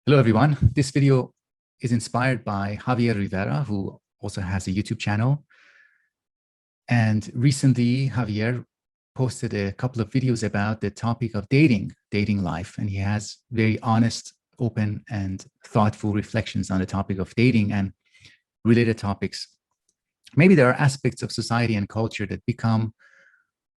Hello, everyone. This video is inspired by Javier Rivera, who also has a YouTube channel. And recently, Javier posted a couple of videos about the topic of dating life. And he has very honest, open, and thoughtful reflections on the topic of dating and related topics. Maybe there are aspects of society and culture that become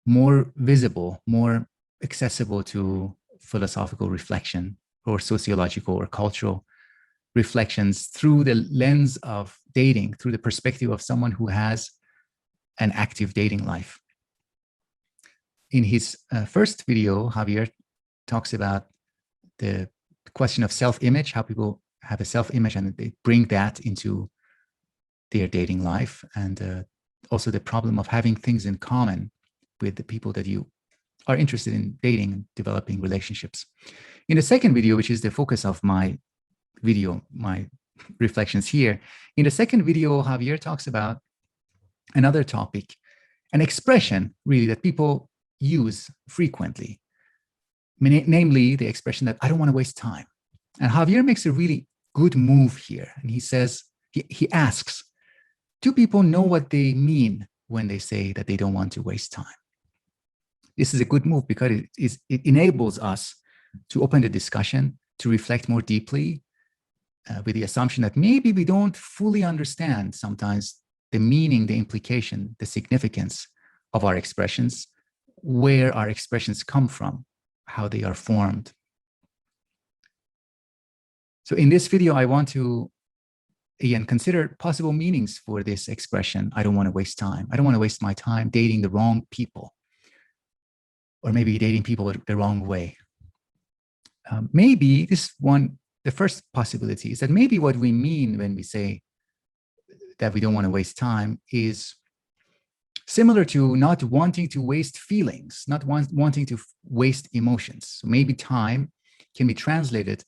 more visible, more accessible to philosophical reflection or sociological or cultural reflections through the lens of dating, through the perspective of someone who has an active dating life. In his first video, Javier talks about the question of self-image, how people have a self-image and they bring that into their dating life, and also the problem of having things in common with the people that you are interested in dating and developing relationships. In the second video, which is the focus of my video, my reflections here, in the second video, Javier talks about another topic, an expression really that people use frequently, namely the expression that I don't want to waste time. And Javier makes a really good move here. And he says, he asks, do people know what they mean when they say that they don't want to waste time? This is a good move because it enables us to open the discussion, to reflect more deeply with the assumption that maybe we don't fully understand sometimes the meaning, the implication, the significance of our expressions, where our expressions come from, how they are formed. So in this video, I want to, again, consider possible meanings for this expression. I don't want to waste time. I don't want to waste my time dating the wrong people, or maybe dating people the wrong way. Maybe the first possibility is that maybe what we mean when we say that we don't want to waste time is similar to not wanting to waste feelings, not wanting to waste emotions. So maybe time can be translated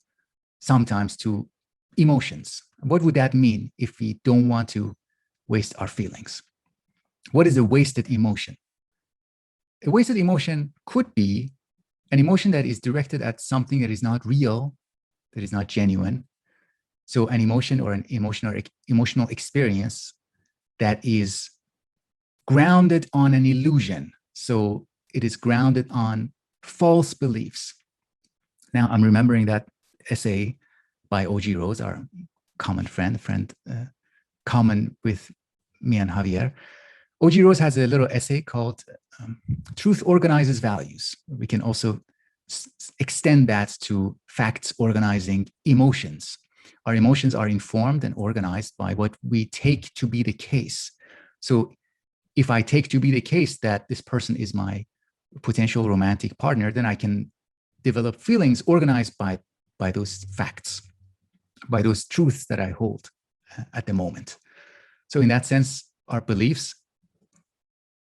sometimes to emotions. What would that mean if we don't want to waste our feelings? What is a wasted emotion? A wasted emotion could be an emotion that is directed at something that is not real, that is not genuine. So an emotion or an emotional experience that is grounded on an illusion. So it is grounded on false beliefs. Now I'm remembering that essay by O.G. Rose, our common friend common with me and Javier. O.G. Rose has a little essay called Truth Organizes Values. We can also extend that to facts organizing emotions. Our emotions are informed and organized by what we take to be the case. So if I take to be the case that this person is my potential romantic partner, then I can develop feelings organized by those facts, by those truths that I hold at the moment. So in that sense, our beliefs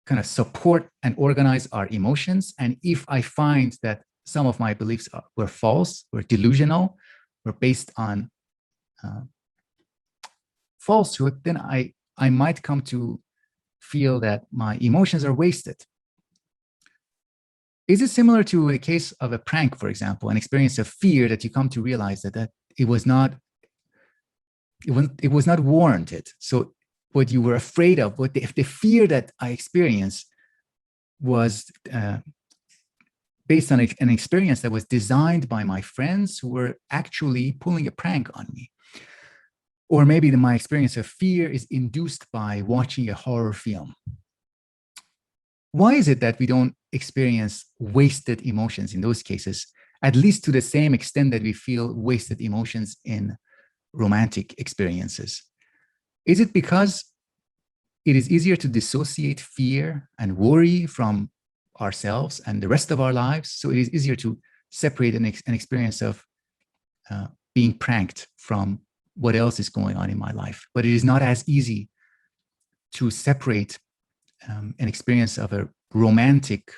kind of support and organize our emotions. And if I find that some of my beliefs were false, were delusional, were based on falsehood, then I might come to feel that my emotions are wasted. Is it similar to a case of a prank, for example, an experience of fear that you come to realize that it was not warranted? So what you were afraid of, if the fear that I experienced was based on an experience that was designed by my friends who were actually pulling a prank on me. Or maybe my experience of fear is induced by watching a horror film. Why is it that we don't experience wasted emotions in those cases, at least to the same extent that we feel wasted emotions in romantic experiences? Is it because it is easier to dissociate fear and worry from ourselves and the rest of our lives? So it is easier to separate an experience of being pranked from what else is going on in my life. But it is not as easy to separate an experience of a romantic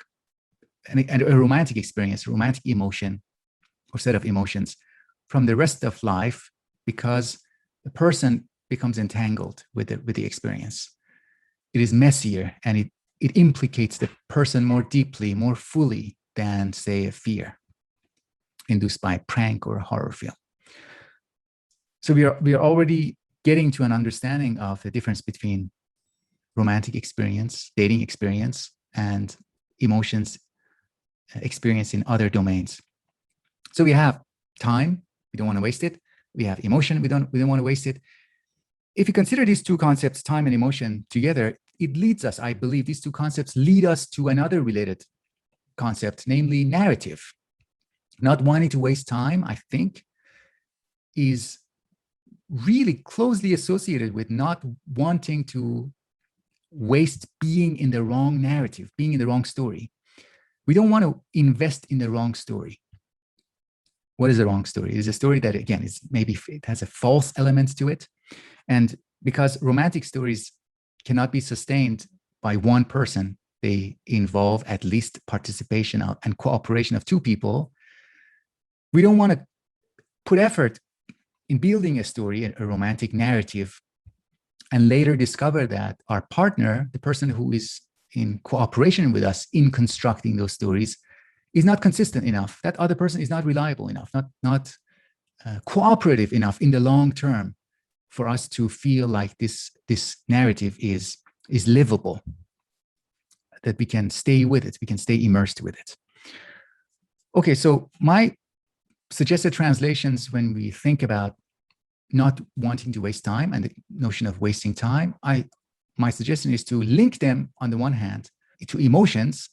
experience, romantic emotion or set of emotions from the rest of life, because the person becomes entangled with the experience. It is messier and it implicates the person more deeply, more fully than, say, a fear induced by a prank or a horror film. So we are already getting to an understanding of the difference between romantic experience, dating experience, and emotions experience in other domains. So we have time, we don't want to waste it. We have emotion, we don't want to waste it. If you consider these two concepts, time and emotion, together, it leads us, I believe these two concepts lead us to another related concept, namely narrative. Not wanting to waste time, I think, is really closely associated with not wanting to waste being in the wrong narrative, being in the wrong story. We don't want to invest in the wrong story. What is the wrong story? It is a story that, again, is maybe it has a false element to it. And because romantic stories cannot be sustained by one person, they involve at least participation and cooperation of two people. We don't want to put effort in building a story, a romantic narrative, and later discover that our partner, the person who is in cooperation with us in constructing those stories, is not consistent enough. That other person is not reliable enough, not cooperative enough in the long term for us to feel like this narrative is livable, that we can stay with it, we can stay immersed with it. Okay, so my suggested translations when we think about not wanting to waste time and the notion of wasting time, my suggestion is to link them on the one hand to emotions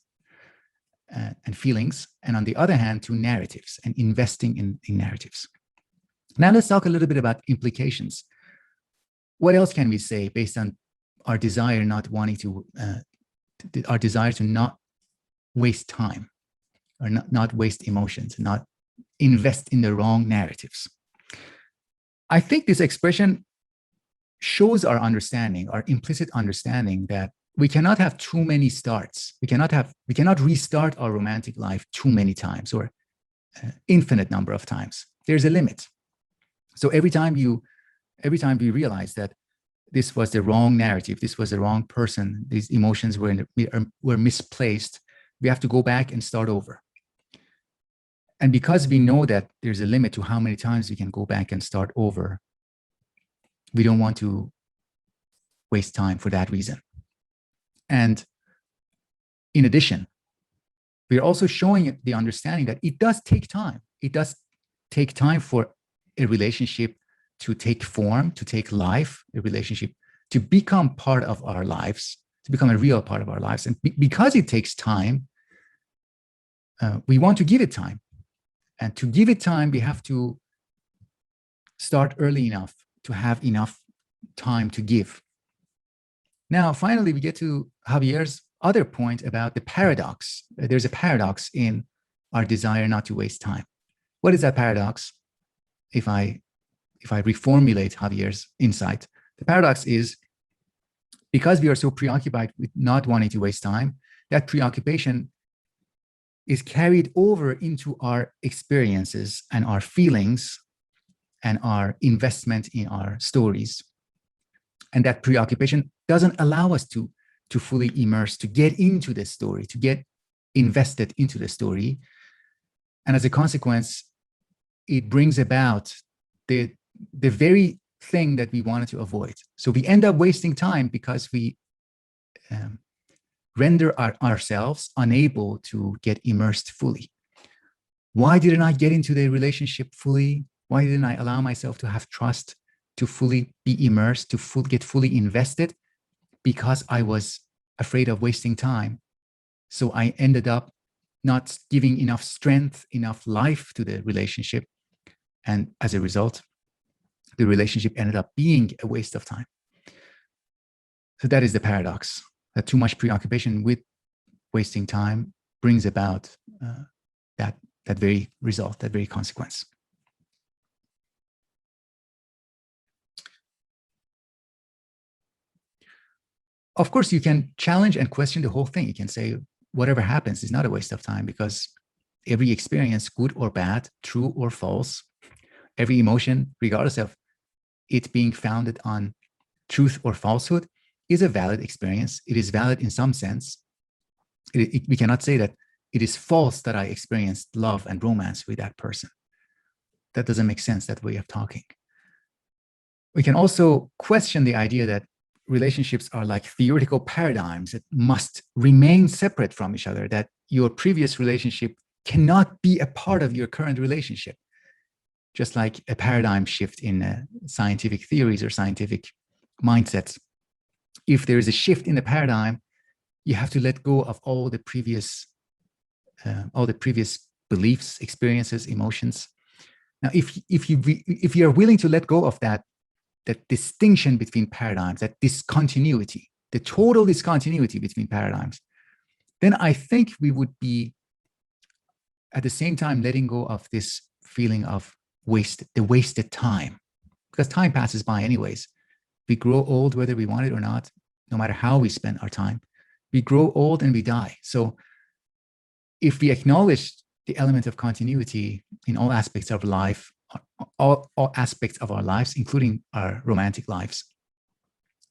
and feelings, and on the other hand to narratives and investing in narratives. Now let's talk a little bit about implications. What else can we say based on our desire not wanting to, our desire to not waste time, or not waste emotions, not invest in the wrong narratives? I think this expression shows our understanding, our implicit understanding, that we cannot have too many starts. We cannot restart our romantic life too many times, or infinite number of times. There's a limit. So every time we realize that this was the wrong narrative, this was the wrong person, these emotions were misplaced, we have to go back and start over. And because we know that there's a limit to how many times we can go back and start over, we don't want to waste time for that reason. And in addition, we're also showing the understanding that it does take time. It does take time for a relationship to take form, to take life, a relationship to become part of our lives, to become a real part of our lives. And because it takes time, we want to give it time. And to give it time, we have to start early enough to have enough time to give. Now, finally, we get to Javier's other point about the paradox. There's a paradox in our desire not to waste time. What is that paradox? If I reformulate Javier's insight, the paradox is, because we are so preoccupied with not wanting to waste time, that preoccupation is carried over into our experiences and our feelings and our investment in our stories. And that preoccupation doesn't allow us to fully immerse, to get into the story, to get invested into the story. And as a consequence, it brings about the very thing that we wanted to avoid. So we end up wasting time because we render ourselves unable to get immersed fully. Why didn't I get into the relationship fully? Why didn't I allow myself to have trust, to fully be immersed, to get fully invested? Because I was afraid of wasting time. So I ended up not giving enough strength, enough life to the relationship. And as a result, the relationship ended up being a waste of time. So that is the paradox, that too much preoccupation with wasting time brings about that very result, that very consequence. Of course, you can challenge and question the whole thing. You can say, whatever happens is not a waste of time, because every experience, good or bad, true or false, every emotion, regardless of it being founded on truth or falsehood, is a valid experience. It is valid in some sense. We cannot say that it is false that I experienced love and romance with that person. That doesn't make sense, that way of talking. We can also question the idea that relationships are like theoretical paradigms that must remain separate from each other, that your previous relationship cannot be a part of your current relationship. Just like a paradigm shift in scientific theories or scientific mindsets. If there is a shift in the paradigm, you have to let go of all the previous beliefs, experiences, emotions. Now, if you are willing to let go of that distinction between paradigms, that discontinuity, the total discontinuity between paradigms, then I think we would be at the same time letting go of this feeling of the wasted time, because time passes by anyways. We grow old whether we want it or not, no matter how we spend our time. We grow old and we die. So if we acknowledge the element of continuity in all aspects of life, all aspects of our lives, including our romantic lives,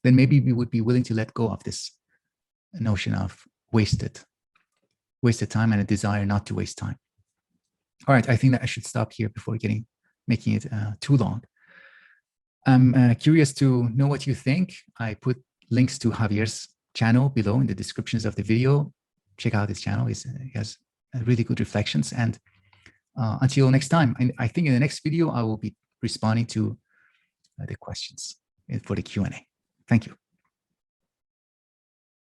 then maybe we would be willing to let go of this notion of wasted time and a desire not to waste time. All right, I think that I should stop here before making it too long. I'm curious to know what you think. I put links to Javier's channel below in the descriptions of the video. Check out his channel. He has really good reflections. And until next time, I think in the next video, I will be responding to the questions for the Q&A. Thank you.